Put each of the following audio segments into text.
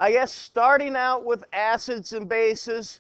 I guess starting out with acids and bases,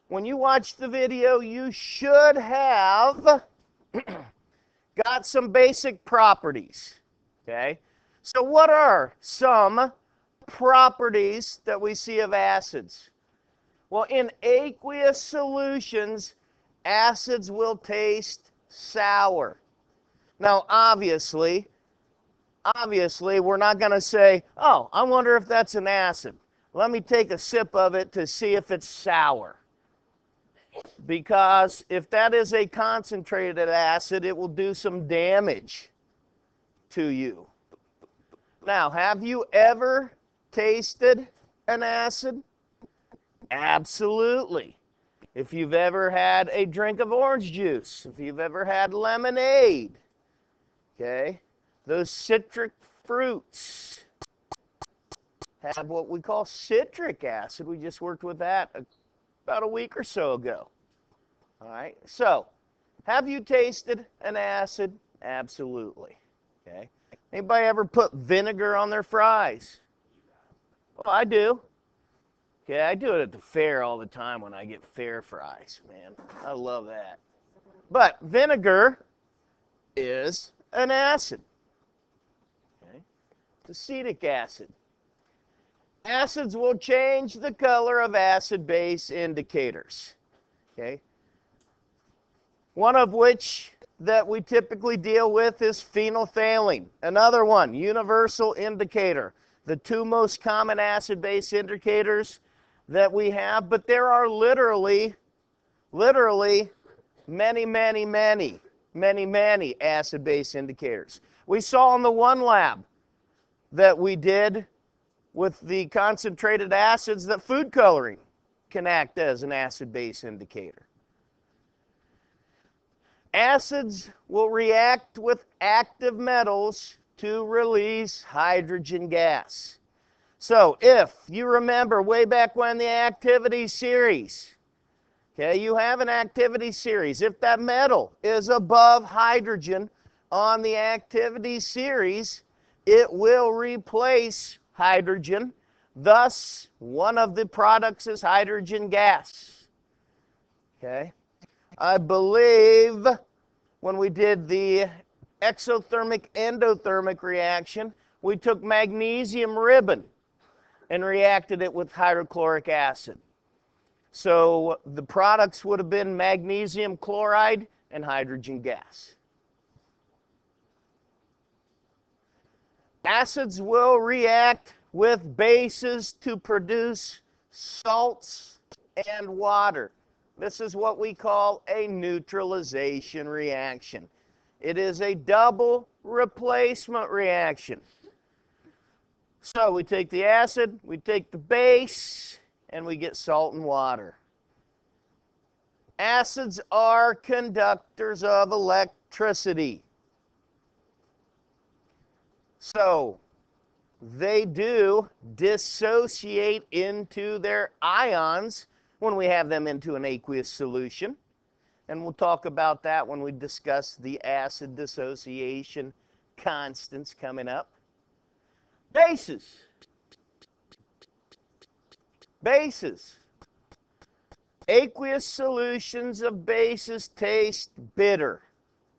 when you watch the video, you should have got some basic properties, okay? So what are some properties that we see of acids? Well, in aqueous solutions, acids will taste sour. Now, obviously, we're not going to say, oh, I wonder if that's an acid. Let me take a sip of it to see if it's sour. Because if that is a concentrated acid, it will do some damage to you. Now, have you ever tasted an acid? Absolutely. If you've ever had a drink of orange juice, if you've ever had lemonade, okay, those citric fruits have what we call citric acid. We just worked with that about a week or so ago. All right, so have you tasted an acid? Absolutely. Okay. Anybody ever put vinegar on their fries? Well, I do. Okay, I do it at the fair all the time when I get fair fries, man. I love that. But vinegar is an acid. Okay. It's acetic acid. Acids will change the color of acid-base indicators. Okay. One of which that we typically deal with is phenolphthalein. Another one, universal indicator. The two most common acid-base indicators that we have, but there are literally many acid-base indicators. We saw in the one lab that we did with the concentrated acids that food coloring can act as an acid-base indicator. Acids will react with active metals to release hydrogen gas. So if you remember way back when the activity series, okay, you have an activity series. If that metal is above hydrogen on the activity series, it will replace hydrogen. Thus, one of the products is hydrogen gas. Okay? I believe when we did the exothermic endothermic reaction, we took magnesium ribbon and reacted it with hydrochloric acid. So the products would have been magnesium chloride and hydrogen gas. Acids will react with bases to produce salts and water. This is what we call a neutralization reaction. It is a double replacement reaction. So we take the acid, we take the base, and we get salt and water. Acids are conductors of electricity. So they do dissociate into their ions when we have them into an aqueous solution. And we'll talk about that when we discuss the acid dissociation constants coming up. Bases. Bases. Aqueous solutions of bases taste bitter.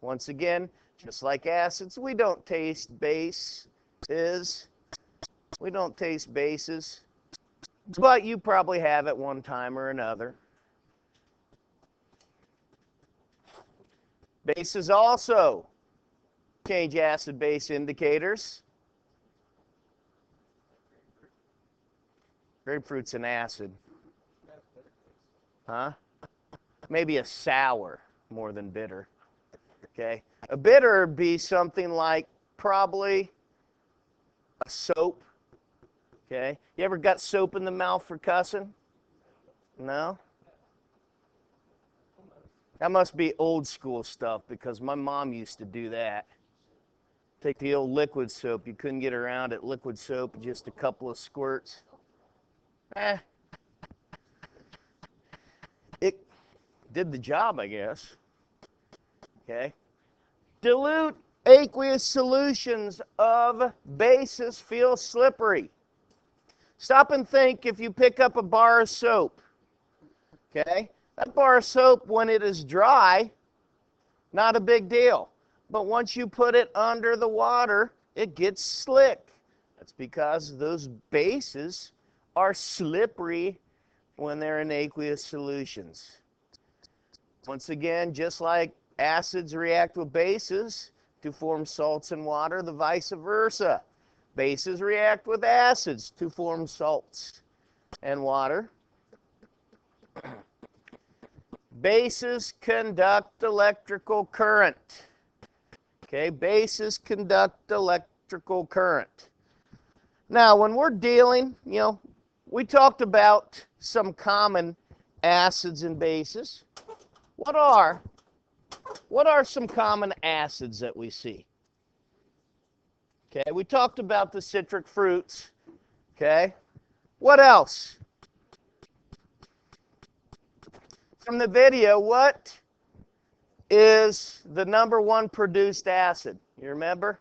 Once again, just like acids, we don't taste bases. We don't taste bases. But you probably have at one time or another. Bases also change acid-base indicators. Grapefruit's an acid. Huh? Maybe a sour more than bitter. Okay? A bitter would be something like probably a soap. Okay? You ever got soap in the mouth for cussing? No? That must be old school stuff because my mom used to do that. Take the old liquid soap. You couldn't get around it. Liquid soap, just a couple of squirts. It did the job, I guess. Okay? Dilute aqueous solutions of bases feel slippery. Stop and think if you pick up a bar of soap, okay? That bar of soap, when it is dry, not a big deal. But once you put it under the water, it gets slick. That's because those bases are slippery when they're in aqueous solutions. Once again, just like acids react with bases to form salts in water, the vice versa. Bases react with acids to form salts and water. Bases conduct electrical current. Okay, bases conduct electrical current. Now, when we're dealing, we talked about some common acids and bases. What are some common acids that we see? Okay, we talked about the citric fruits. Okay, what else? From the video, what is the #1 produced acid? You remember?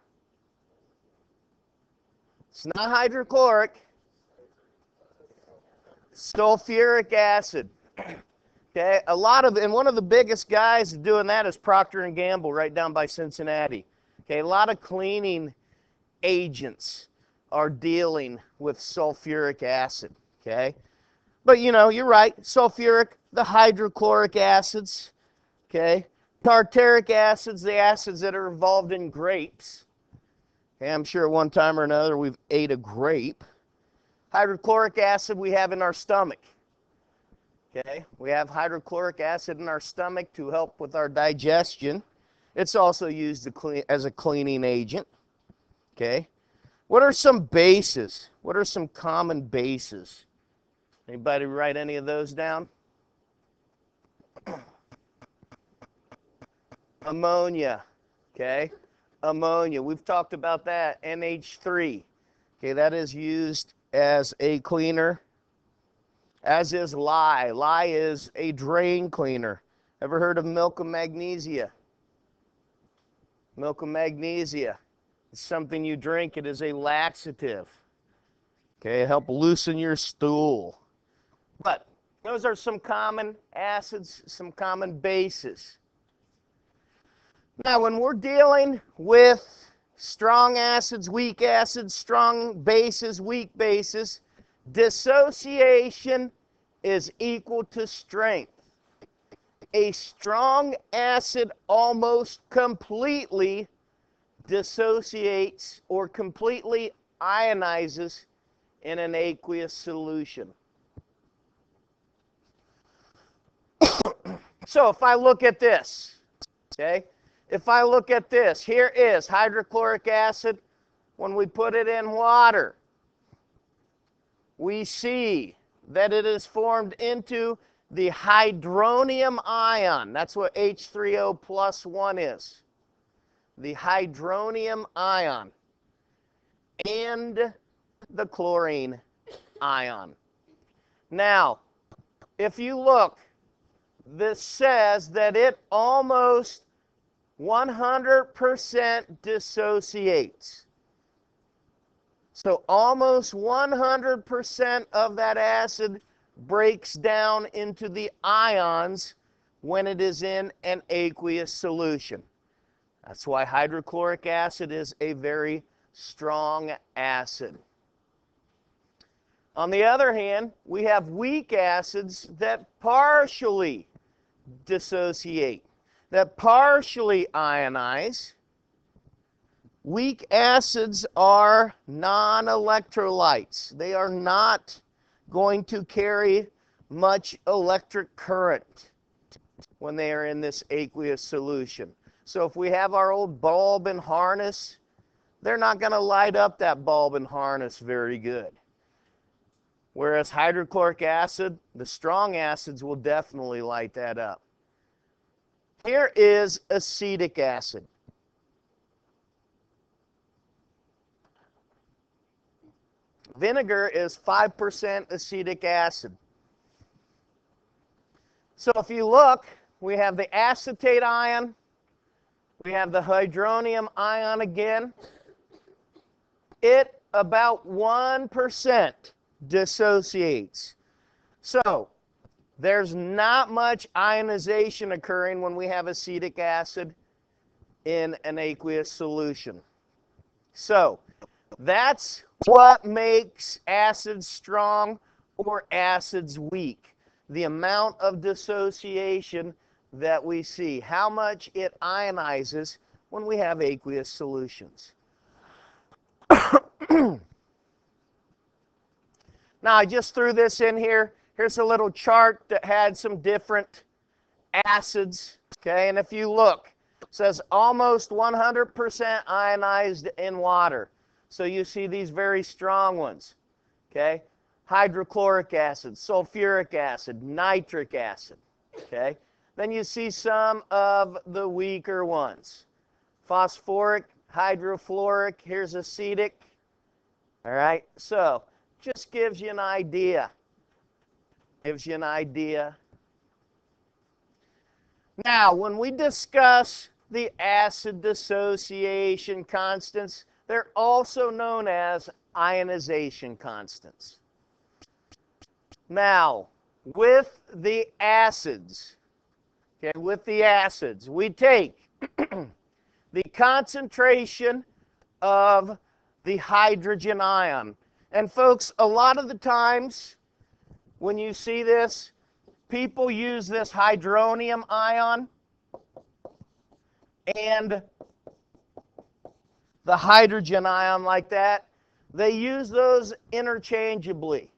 It's not hydrochloric. Sulfuric acid. Okay, and one of the biggest guys doing that is Procter & Gamble right down by Cincinnati. Okay, a lot of cleaning agents are dealing with sulfuric acid. Okay, but you're right. Sulfuric, the hydrochloric acids. Okay, tartaric acids, the acids that are involved in grapes. Okay, I'm sure one time or another we've ate a grape. Hydrochloric acid we have in our stomach. Okay, we have hydrochloric acid in our stomach to help with our digestion. It's also used as a cleaning agent. Okay, what are some bases? What are some common bases? Anybody write any of those down? Ammonia. Okay, ammonia. We've talked about that. NH3. Okay, that is used as a cleaner. As is lye. Lye is a drain cleaner. Ever heard of milk of magnesia? Milk of magnesia. It's something you drink. It is a laxative. Okay, help loosen your stool. But those are some common acids, some common bases. Now, when we're dealing with strong acids, strong bases, weak bases, dissociation is equal to strength. A strong acid almost completely dissociates or completely ionizes in an aqueous solution. So if I look at this, okay, if I look at this, here is hydrochloric acid. When we put it in water, we see that it is formed into the hydronium ion. That's what H3O plus 1 is. The hydronium ion and the chlorine ion. Now, if you look, this says that it almost 100% dissociates. So almost 100% of that acid breaks down into the ions when it is in an aqueous solution. That's why hydrochloric acid is a very strong acid. On the other hand, we have weak acids that partially dissociate, that partially ionize. Weak acids are non-electrolytes. They are not going to carry much electric current when they are in this aqueous solution. So if we have our old bulb and harness, they're not going to light up that bulb and harness very good. Whereas hydrochloric acid, the strong acids will definitely light that up. Here is acetic acid. Vinegar is 5% acetic acid. So if you look, we have the acetate ion, we have the hydronium ion again. It about 1% dissociates. So there's not much ionization occurring when we have acetic acid in an aqueous solution. So that's what makes acids strong or acids weak. The amount of dissociation that we see, how much it ionizes when we have aqueous solutions. Now, I just threw this in here. Here's a little chart that had some different acids, okay? And if you look, it says almost 100% ionized in water. So you see these very strong ones, okay? Hydrochloric acid, sulfuric acid, nitric acid, okay? Then you see some of the weaker ones. Phosphoric, hydrofluoric, here's acetic, all right? So just gives you an idea. Gives you an idea. Now, when we discuss the acid dissociation constants, they're also known as ionization constants. Now, with the acids, okay, we take the concentration of the hydrogen ion. And folks, a lot of the times when you see this, people use this hydronium ion and the hydrogen ion like that. They use those interchangeably.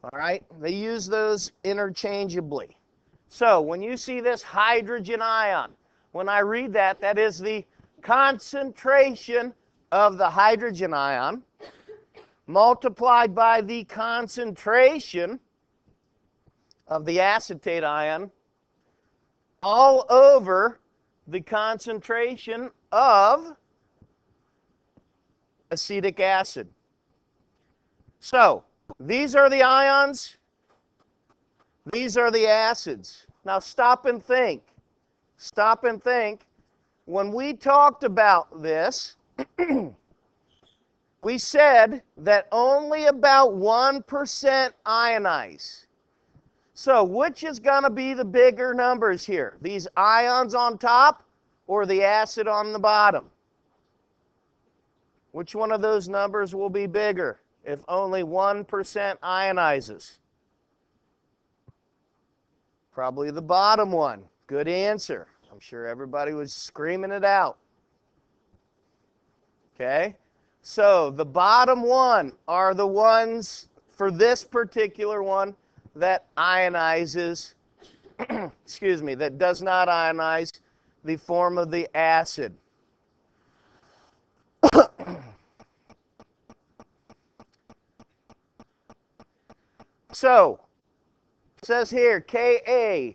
All right? They use those interchangeably. So when you see this hydrogen ion, when I read that, that is the concentration of the hydrogen ion multiplied by the concentration of the acetate ion all over the concentration of acetic acid. So these are the ions, these are the acids. Now stop and think. Stop and think. When we talked about this, we said that only about 1% ionize. So which is going to be the bigger numbers here? These ions on top or the acid on the bottom? Which one of those numbers will be bigger if only 1% ionizes? Probably the bottom one. Good answer. I'm sure everybody was screaming it out. Okay? So the bottom one are the ones, for this particular one, that ionizes, excuse me, that does not ionize the form of the acid. So, it says here, Ka,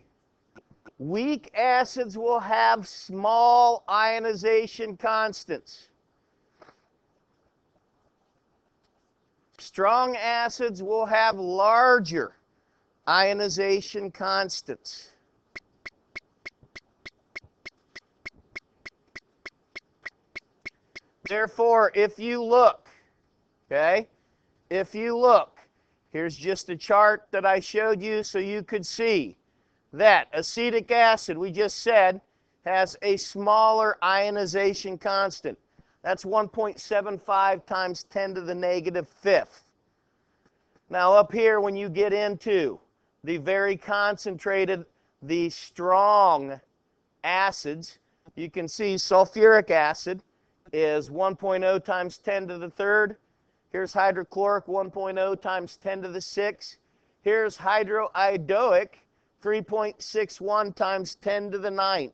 weak acids will have small ionization constants. Strong acids will have larger ionization constants. Therefore, if you look, okay, if you look, here's just a chart that I showed you so you could see that acetic acid, we just said, has a smaller ionization constant. That's 1.75 times 10 to the negative fifth. Now up here, when you get into the very concentrated, the strong acids, you can see sulfuric acid is 1.0 times 10 to the third. Here's hydrochloric, 1.0 times 10 to the sixth. Here's hydroiodoic, 3.61 times 10 to the ninth.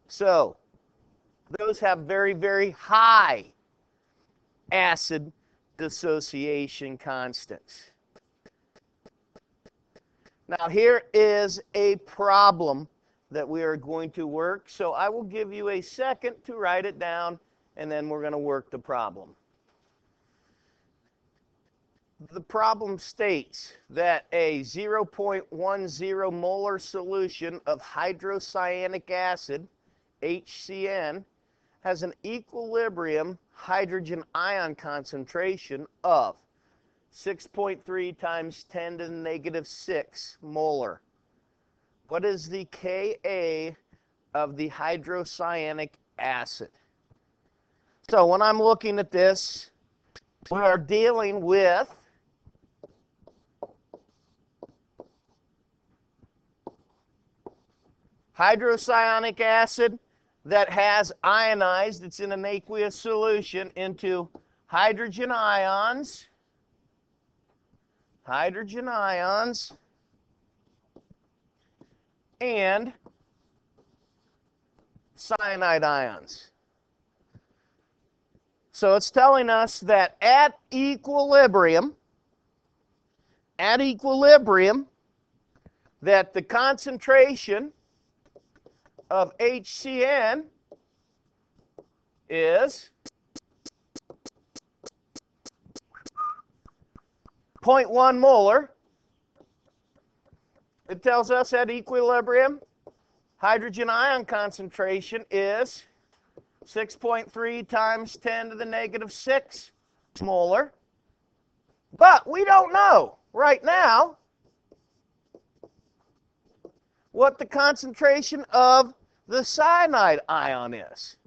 So those have very, very high acid dissociation constants. Now here is a problem that we are going to work. So I will give you a second to write it down, and then we're going to work the problem. The problem states that a 0.10 molar solution of hydrocyanic acid, HCN, has an equilibrium hydrogen ion concentration of 6.3 times 10 to the negative 6 molar. What is the Ka of the hydrocyanic acid? So when I'm looking at this, we are dealing with hydrocyanic acid that has ionized, it's in an aqueous solution, into hydrogen ions, and cyanide ions. So it's telling us that at equilibrium, that the concentration of HCN is 0.1 molar. It tells us at equilibrium, hydrogen ion concentration is 6.3 times 10 to the negative 6 molar. But we don't know right now what the concentration of the cyanide ion is.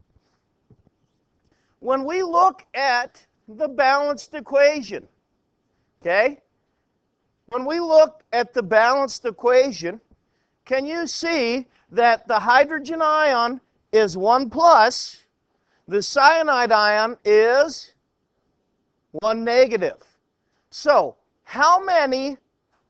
When we look at the balanced equation, okay? When we look at the balanced equation, can you see that the hydrogen ion is 1 plus, the cyanide ion is 1 negative. So, how many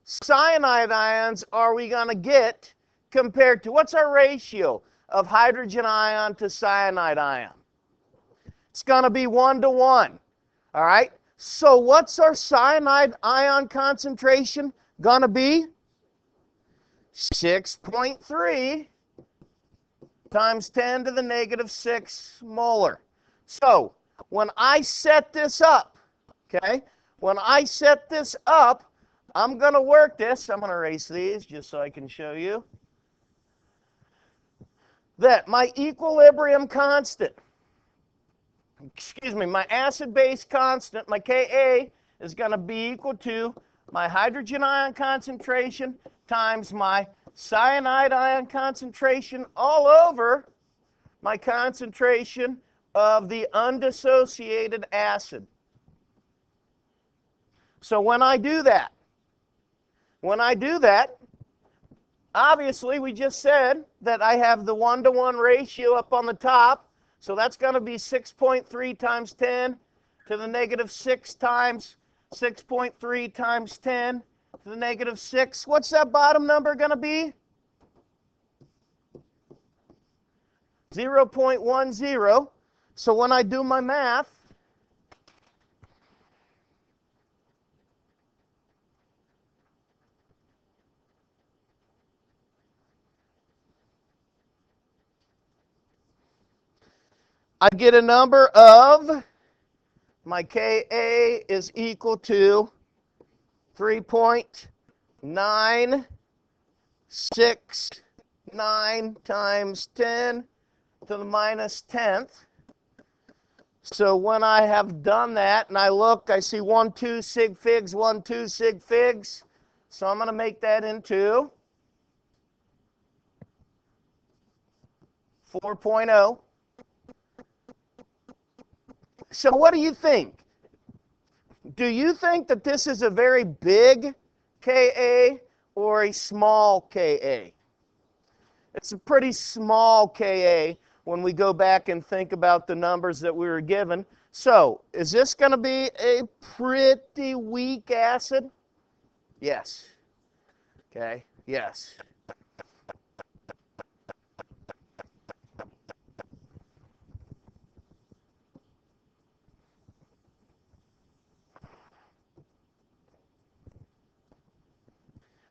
cyanide ions are we going to get compared to, what's our ratio of hydrogen ion to cyanide ion? It's going to be 1 to 1. All right? So what's our cyanide ion concentration going to be? 6.3 times 10 to the negative 6 molar. So when I set this up, okay, when I set this up, I'm going to work this. I'm going to erase these just so I can show you that my equilibrium constant, my acid-base constant, my Ka, is going to be equal to my hydrogen ion concentration times my cyanide ion concentration all over my concentration of the undissociated acid. So when I do that, obviously we just said that I have the 1 to 1 ratio up on the top. So that's going to be 6.3 times 10 to the negative 6 times 6.3 times 10 to the negative 6. What's that bottom number going to be? 0.10. So when I do my math, I get a number of, my Ka is equal to 3.969 times 10 to the minus 10th. So when I have done that and I look, I see 1, 2 sig figs, 1, 2 sig figs. So I'm going to make that into 4.0. So what do you think? Do you think that this is a very big Ka or a small Ka? It's a pretty small Ka when we go back and think about the numbers that we were given. So is this going to be a pretty weak acid? Yes. Okay, yes.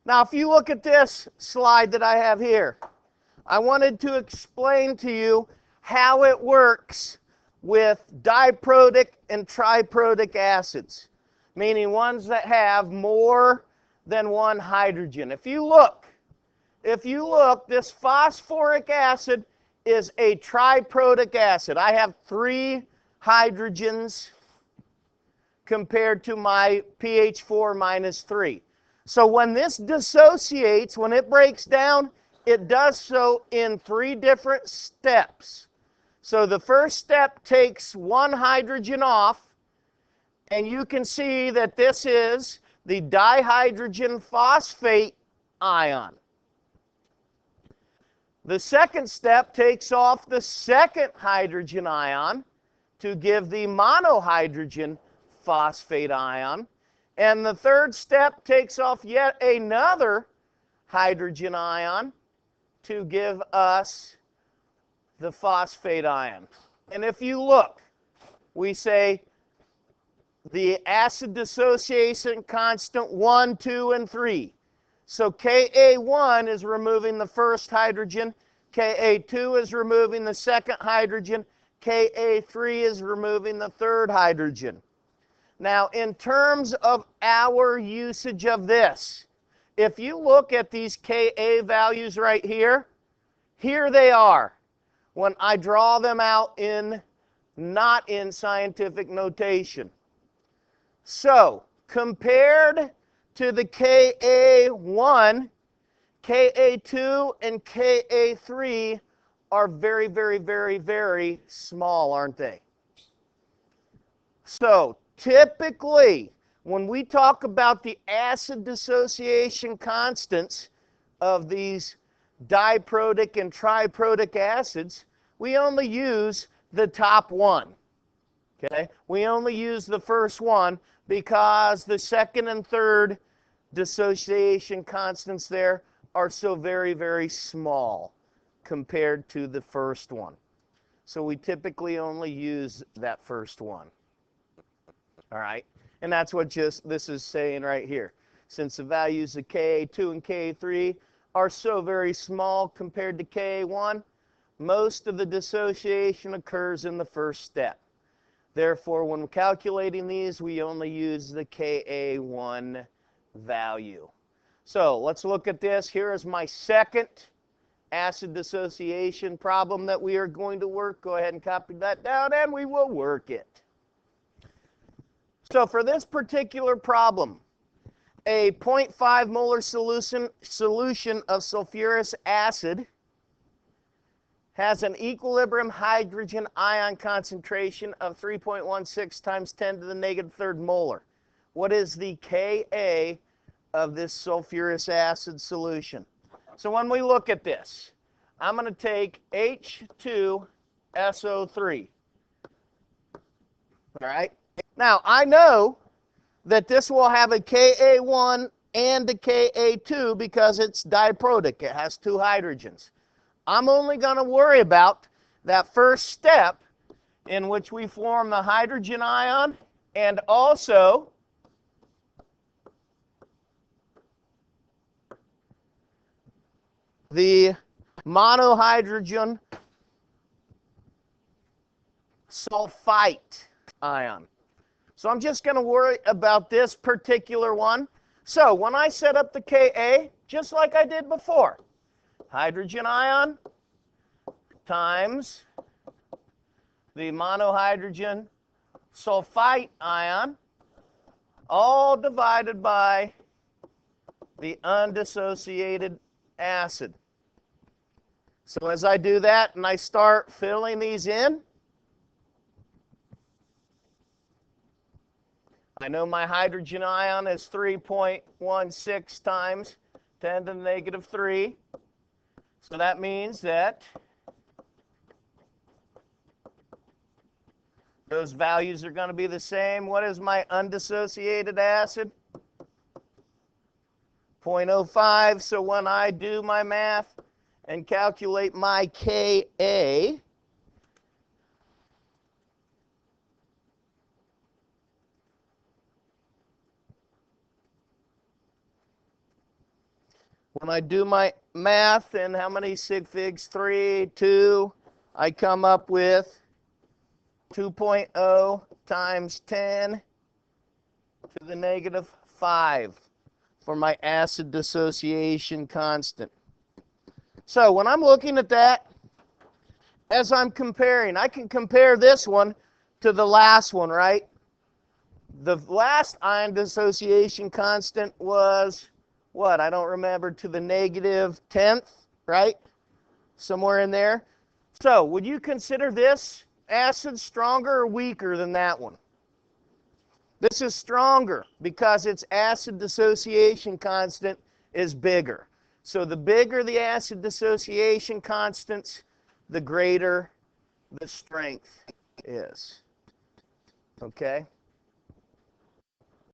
Now, if you look at this slide that I have here, I wanted to explain to you how it works with diprotic and triprotic acids, meaning ones that have more than one hydrogen. If you look, this phosphoric acid is a triprotic acid. I have 3 hydrogens compared to my pH 4 minus 3. So when this dissociates, when it breaks down, it does so in 3 different steps. So the first step takes 1 hydrogen off, and you can see that this is the dihydrogen phosphate ion. The second step takes off the second hydrogen ion to give the monohydrogen phosphate ion. And the third step takes off yet another hydrogen ion to give us the phosphate ion. And if you look, we say the acid dissociation constant 1, 2, and 3. So Ka1 is removing the first hydrogen, Ka2 is removing the second hydrogen, Ka3 is removing the third hydrogen. Now, in terms of our usage of this, if you look at these Ka values right here, here they are when I draw them out not in scientific notation. So, compared to the Ka1, Ka2 and Ka3 are very, very, very, very small, aren't they? So, typically, when we talk about the acid dissociation constants of these diprotic and triprotic acids, we only use the top one. Okay? We only use the first one because the second and third dissociation constants there are so very, very small compared to the first one. So we typically only use that first one. All right? And that's what this is saying right here. Since the values of Ka2 and Ka3 are so very small compared to Ka1, most of the dissociation occurs in the first step. Therefore, when calculating these, we only use the Ka1 value. So let's look at this. Here is my second acid dissociation problem that we are going to work. Go ahead and copy that down, and we will work it. So for this particular problem, a 0.5 molar solution of sulfurous acid has an equilibrium hydrogen ion concentration of 3.16 times 10 to the negative third molar. What is the Ka of this sulfurous acid solution? So when we look at this, I'm going to take H2SO3. All right? Now, I know that this will have a Ka1 and a Ka2 because it's diprotic. It has 2 hydrogens. I'm only going to worry about that first step in which we form the hydrogen ion and also the monohydrogen sulfite ion. So I'm just going to worry about this particular one. So when I set up the Ka, just like I did before, hydrogen ion times the monohydrogen sulfite ion, all divided by the undissociated acid. So as I do that and I start filling these in, I know my hydrogen ion is 3.16 times 10 to the negative 3. So that means that those values are going to be the same. What is my undissociated acid? 0.05. So when I do my math and calculate my Ka, when I do my math and how many sig figs? 3, 2, I come up with 2.0 times 10 to the negative 5 for my acid dissociation constant. So when I'm looking at that, as I'm comparing, I can compare this one to the last one, right? The last ion dissociation constant was what? I don't remember, to the -10th, right? Somewhere in there. So would you consider this acid stronger or weaker than that one? This is stronger because its acid dissociation constant is bigger. So the bigger the acid dissociation constants, the greater the strength is. Okay?